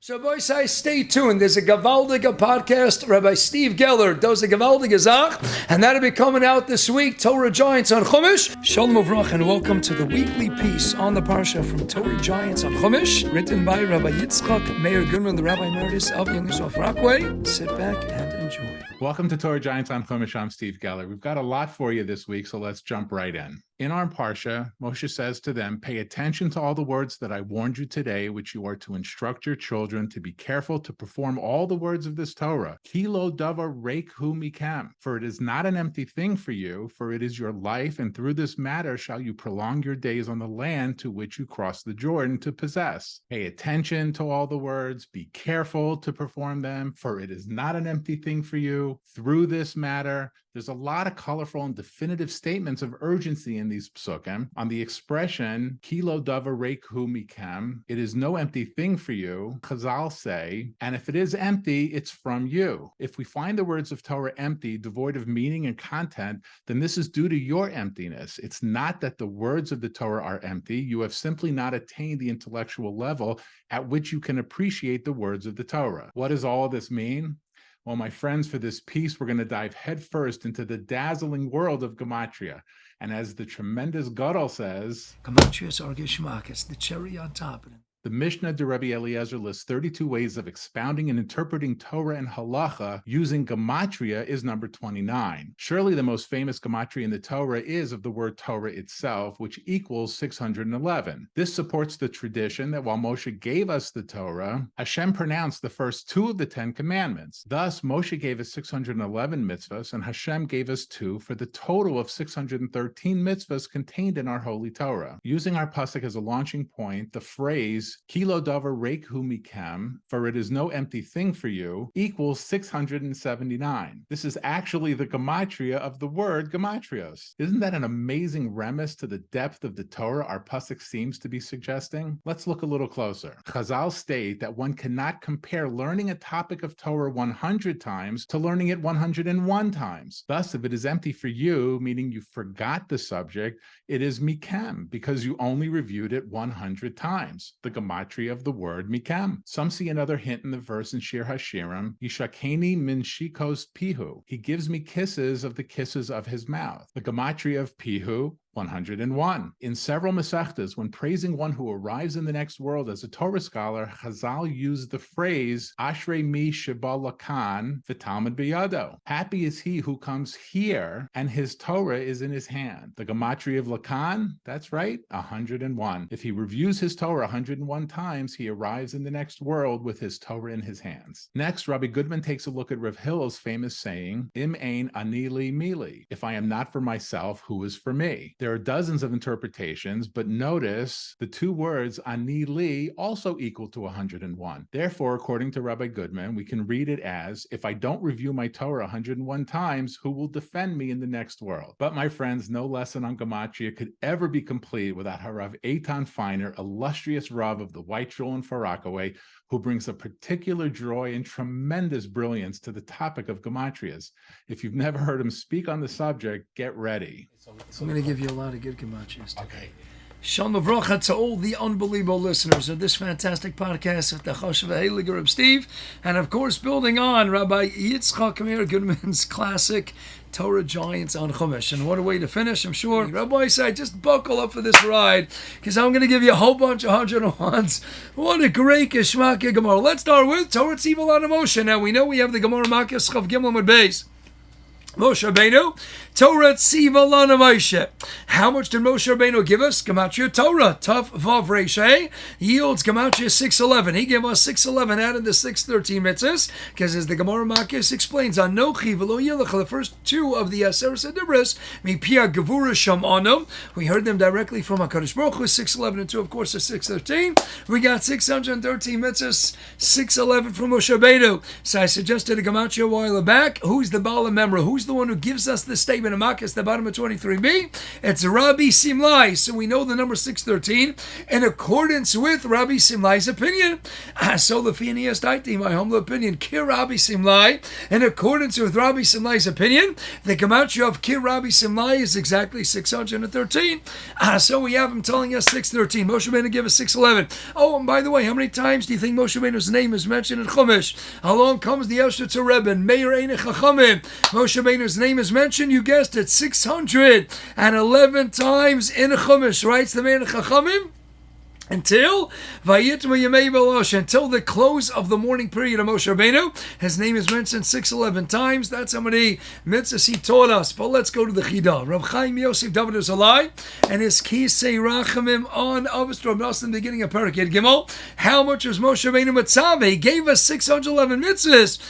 So, boys, stay tuned. There's a gewaldige podcast. Rabbi Steve Geller does a gewaldige Zach, and that'll be coming out this week. Torah Giants on Chumash. Shalom Uvrach, and welcome to the weekly piece on the parsha from Torah Giants on Chumash, written by Rabbi Rabbi Goodmans, the Rabbi Emeritus of Youngstown Rockaway. Sit back and enjoy. Welcome to Torah Giants on Chumash. I'm Steve Geller. We've got a lot for you this week, so let's jump right in. In our parsha, Moshe says to them, pay attention to all the words that I warned you today, which you are to instruct your children to be careful to perform all the words of this Torah. Kilo davar reik hu mikam. For it is not an empty thing for you, for it is your life, and through this matter shall you prolong your days on the land to which you cross the Jordan to possess. Pay attention to all the words, be careful to perform them, for it is not an empty thing for you. Through this matter, there's a lot of colorful and definitive statements of urgency in these psukim. On the expression, kilo davar reik hu mikam, it is no empty thing for you, Chazal say, and if it is empty, it's from you. If we find the words of Torah empty, devoid of meaning and content, then this is due to your emptiness. It's not that the words of the Torah are empty. You have simply not attained the intellectual level at which you can appreciate the words of the Torah. What does all of this mean? Well, my friends, for this piece, we're going to dive headfirst into the dazzling world of Gematria. And as the tremendous Gadol says, Gematrias are geschmack, the cherry on top of it. The Mishnah de Rabbi Eliezer lists 32 ways of expounding and interpreting Torah and Halacha using Gematria is number 29. Surely the most famous Gematria in the Torah is of the word Torah itself, which equals 611. This supports the tradition that while Moshe gave us the Torah, Hashem pronounced the first two of the 10 commandments. Thus, Moshe gave us 611 mitzvahs, and Hashem gave us two for the total of 613 mitzvahs contained in our holy Torah. Using our passuk as a launching point, the phrase Kilo davar reik hu mikam, for it is no empty thing for you, equals 679. This is actually the gematria of the word gematrias. Isn't that an amazing remiss to the depth of the Torah our passuk seems to be suggesting? Let's look a little closer. Chazal state that one cannot compare learning a topic of Torah 100 times to learning it 101 times. Thus, if it is empty for you, meaning you forgot the subject, it is mikam, because you only reviewed it 100 times. The gematria of the word mikam. Some see another hint in the verse in Shir Hashirim, Yishakeni min shikos pihu. He gives me kisses of the kisses of his mouth. The gematria of pihu, 101. In several Masechtas, when praising one who arrives in the next world as a Torah scholar, Chazal used the phrase Ashrei mi sheba lakan v'talmud biyado. Happy is he who comes here and his Torah is in his hand. The gematria of lakan, that's right, 101. If he reviews his Torah 101 times, he arrives in the next world with his Torah in his hands. Next, Rabbi Goodmans takes a look at Rav Hillel's famous saying, Im ein ani li mili. If I am not for myself, who is for me? There are dozens of interpretations, but notice the two words ani li also equal to 101. Therefore, according to Rabbi Goodmans, we can read it as, if I don't review my Torah 101 times, who will defend me in the next world? But my friends, no lesson on Gematria could ever be complete without Rav Eytan Feiner, illustrious Rav of the White Shul in Rockaway, who brings a particular joy and tremendous brilliance to the topic of gematrias. If you've never heard him speak on the subject, get ready. I'm going to give you a lot of good gematrias today. Okay. Shalom Uvracha to all the unbelievable listeners of this fantastic podcast of the Choshev Heilige Reb Steve, and of course building on Rabbi Goodmans' classic Torah Giants on Chumash. And what a way to finish, I'm sure. Rabbi said, just buckle up for this ride, because I'm going to give you a whole bunch of 101s. What a great Geschmack Gemara. Let's start with Torah Tzivah on Moshe. Now we know we have the Gemara Makis Chav Gimel with Beis. Moshe Rabbeinu, Torah Tzivah Lana Moshe. How much did Moshe Rabbeinu give us? Gematria Torah, Tav Vav Reishay, yields Gematria 611. He gave us 611 out of the 613 mitzvahs, because as the Gemara Makis explains, Anochi V'lo Yilach, the first two of the Aseret Sedibros, Mipia Gevura Sham'anu, we heard them directly from HaKadosh Baruch Hu, 611 and 2, of course, is 613. We got 613 mitzvahs, 611 from Moshe Rabbeinu. So I suggested a Gematria a while back. Who's the Baal Memra? Who's the one who gives us the statement of Makkah, the bottom of 23b? It's Rabbi Simlai. So we know the number 613 in accordance with Rabbi Simlai's opinion. So the Phineas Daiti, my humble opinion, Kir Rabbi Simlai, in accordance with Rabbi Simlai's opinion, the Gematria of Kir Rabbi Simlai is exactly 613. So we have him telling us 613. Moshe Rabbeinu give us 611. Oh, and by the way, how many times do you think Moshe Rabbeinu's name is mentioned in Chumash? Along comes the Yosher to Rebbe, Meir Ein Chachamim. Moshe Rabbeinu's name is mentioned, you guessed it, 611 times in Chumash, writes the Meir Ein Chachamim. Until the close of the morning period of Moshe Rabbeinu. His name is mentioned 611 times. That's how many mitzvahs he taught us. But let's go to the Chidah. Rav Chaim Yosef David Zalai and his Kisei Rachamim on Avos Rav in the beginning of Parak Yud Gimel. How much was Moshe Rabbeinu Mitzvah? He gave us 611 mitzvahs.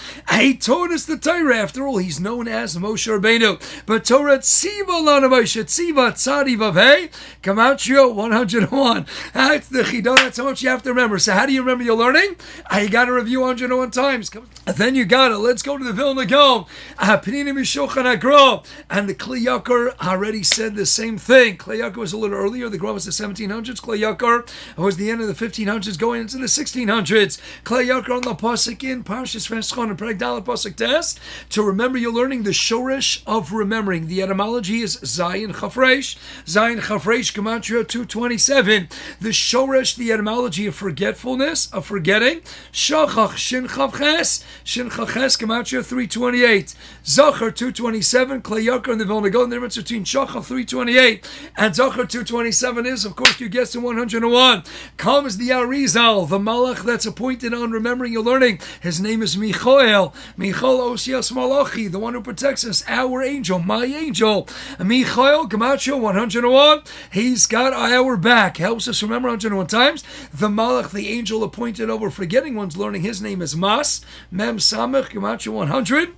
He taught us the Torah. After all, he's known as Moshe Rabbeinu. But Torah Tziva Lana Moshe Tziva Tzadi Vavei Gematria 101. That's the Chidah. That's how much you have to remember. So how do you remember your learning? You got to review 101 times. Then you got it. Let's go to the Vilna Gaon. And the Kli Yakar already said the same thing. Kli Yakar was a little earlier. The Gra was the 1700s. Kli Yakar was the end of the 1500s going into the 1600s. Kli Yakar on the pasuk in Parshas Veschon and Perek Dalet pasuk test. To remember your learning, the shoresh of remembering. The etymology is Zayin Chafresh. Zayin Chafresh Gematria 227. The shoresh, the etymology of forgetfulness, of forgetting. Shachach Shin Chavches. Shin Chavches Gematria 328. Zachar 227. Kli Yakar and the Vilna Gaon. The difference between Shachach 328 and Zachar 227 is, of course, you guessed in 101. Comes the Arizal, the Malach that's appointed on remembering your learning. His name is Michael. Michael Osias Malachi, the one who protects us, our angel, my angel. Michael Gematria 101. He's got our back. Helps us remember 101 times. The Malach, the angel appointed over forgetting one's learning, his name is Mas. Mem Samech Gematria 100.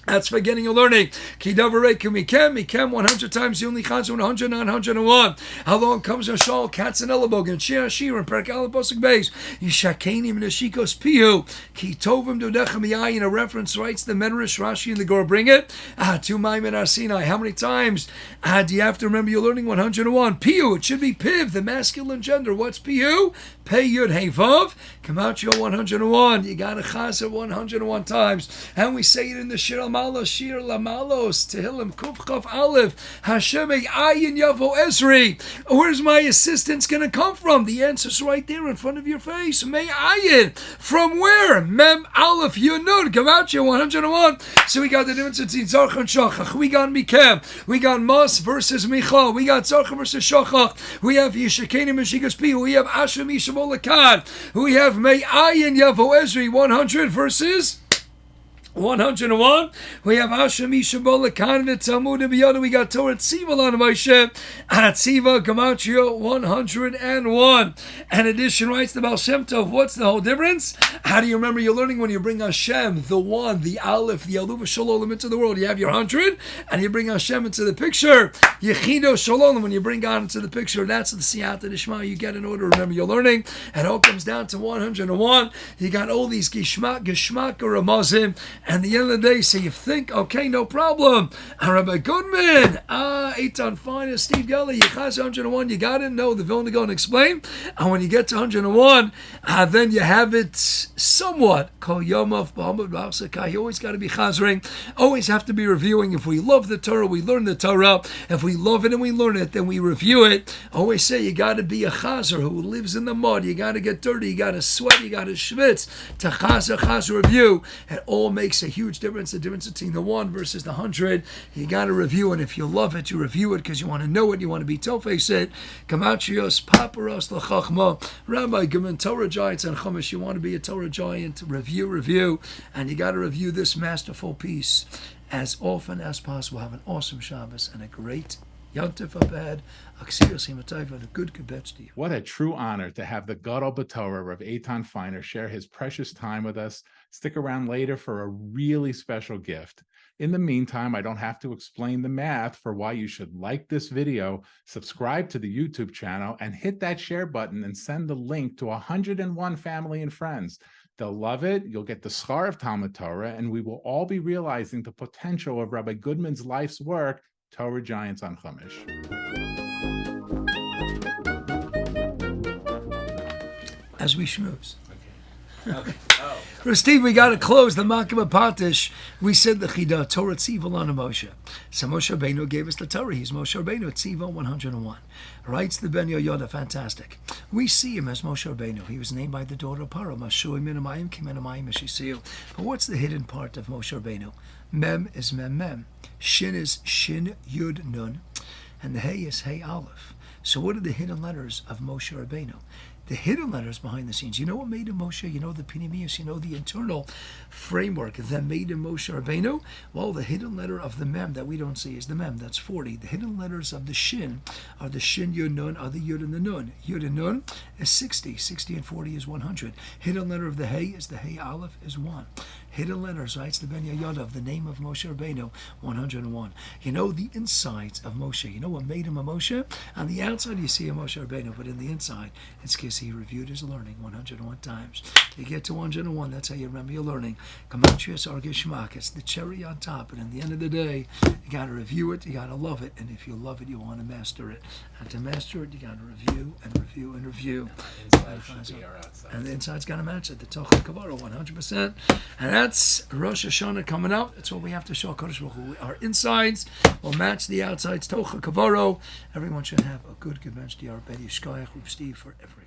That's forgetting your learning. Mikem 100 times. You only chaz 100, 901. How long comes a shawl? Cats and elbog and shir shir and perkal pasuk base. Yishakeni minashikos pihu. Ki tovim dodechem yayin. A reference writes the Medrash Rashi and the Gur bring it. To Maimon Arsinai. How many times do you have to remember your learning? 101. Pihu. It should be piv, the masculine gender. What's pihu? Pei yud hey vav. Gematria 101. You got to chaz it 101 times, and we say it in the Shir Malos, Shir Lamalos, Tehillim, Kuf Chaf Aleph, Hashem Ayin Yavo Esri. Where's my assistance going to come from? The answer's right there in front of your face. May Ayin. From where? Mem Aleph Yunun. Gematria 101. So we got the difference between Zarch and Shachach. We got Mikem. We got Mas versus Michal. We got Zarch versus Shachach. We have Yishakeni Meshigas Pi. We have Ashem Yishamol Akad. We have May Ayin Yavo Esri 100 versus 101. We have Hashem Yishabol Lakan and Talmud and Biyada. We got Torah Tziva Lana Moshe Tziva Gematria 101. And addition writes the Baal Shem Tov. What's the whole difference? How do you remember your learning when you bring Hashem, the one, the Aleph, the Aluva Shalom into the world? You have your 100 and you bring Hashem into the picture. Yechido Shalom, when you bring God into the picture, that's the Siyata Dishma you get in order to remember your learning. And it all comes down to 101. You got all these Gishmak or Ramazim. And the end of the day, so you think, okay, no problem. Rabbi Goodmans, Eytan Feiner, Steve Gelly, you chaz 101, you got it? No, the Vilna Gaon explain. And when you get to 101, then you have it somewhat. Kol Yomov, B'hamad B'Hafsakai. You always got to be chazering, always have to be reviewing. If we love the Torah, we learn the Torah. If we love it and we learn it, then we review it. Always say you got to be a chazer who lives in the mud. You got to get dirty, you got to sweat, you got to schwitz to chazer review. It all makes a huge difference, the difference between the 1 versus the 100. You got to review it. If you love it, you review it because you want to know it, you want to be tofes it. Gematrias, paparos, l'chachma, Rabbi Goodmans, Torah Giants and Chumash. You want to be a Torah Giant, review, and you got to review this masterful piece as often as possible. Have an awesome Shabbos and a great Yontif ahead. And a good kibetz to you. What a true honor to have the Gadol B'Torah, Rav Eytan Feiner, share his precious time with us. Stick around later for a really special gift. In the meantime, I don't have to explain the math for why you should like this video, subscribe to the YouTube channel, and hit that share button and send the link to 101 family and friends. They'll love it. You'll get the schar of Talmud Torah, and we will all be realizing the potential of Rabbi Goodmans' life's work, Torah Giants on Chumash. As we schmooze. Okay. Oh. Steve, we got to close the Makam Patish. We said the Chidah, Torah Tziva on Moshe. So Moshe Rabbeinu gave us the Torah. He's Moshe Rabbeinu, Tziva 101. Writes the Ben Yoda, fantastic. We see him as Moshe Rabbeinu. He was named by the daughter of Paro, Mashui Minamayim, Kiminamayim, Ashisiyu. But what's the hidden part of Moshe Rabbeinu? Mem is Mem Mem. Shin is Shin Yud Nun. And the Hey is Hey Aleph. So what are the hidden letters of Moshe Rabbeinu? The hidden letters behind the scenes. You know what made him Moshe? You know the Pinimius, you know the internal framework that made him Moshe Rabbeinu? Well, the hidden letter of the Mem that we don't see is the Mem. That's 40. The hidden letters of the Shin are the Shin, Yud, Nun, are the Yud and the Nun. Yud and Nun is 60. 60 and 40 is 100. Hidden letter of the Hey is the Hey Aleph is 1. Hidden letters, writes the Ben Yoda, of the name of Moshe Rabbeinu, 101. You know the insides of Moshe. You know what made him a Moshe? On the outside, you see a Moshe Rabbeinu, but in the inside, it's because he reviewed his learning 101 times. You get to 101, that's how you remember your learning. Gematrias are Geshmak. It's the cherry on top, and at the end of the day, you got to review it, you got to love it, and if you love it, you want to master it. And to master it, you got to review and review and review. Inside should be our outside. And the inside's got to match it. The Tocha Kavara, 100%. And that's Rosh Hashanah coming up. That's what we have to show Kodesh Baruch Hu. Our insides will match the outsides. Tocha Kavaro. Everyone should have a good Gematria. Ben Yishkayach, Steve, for everyone.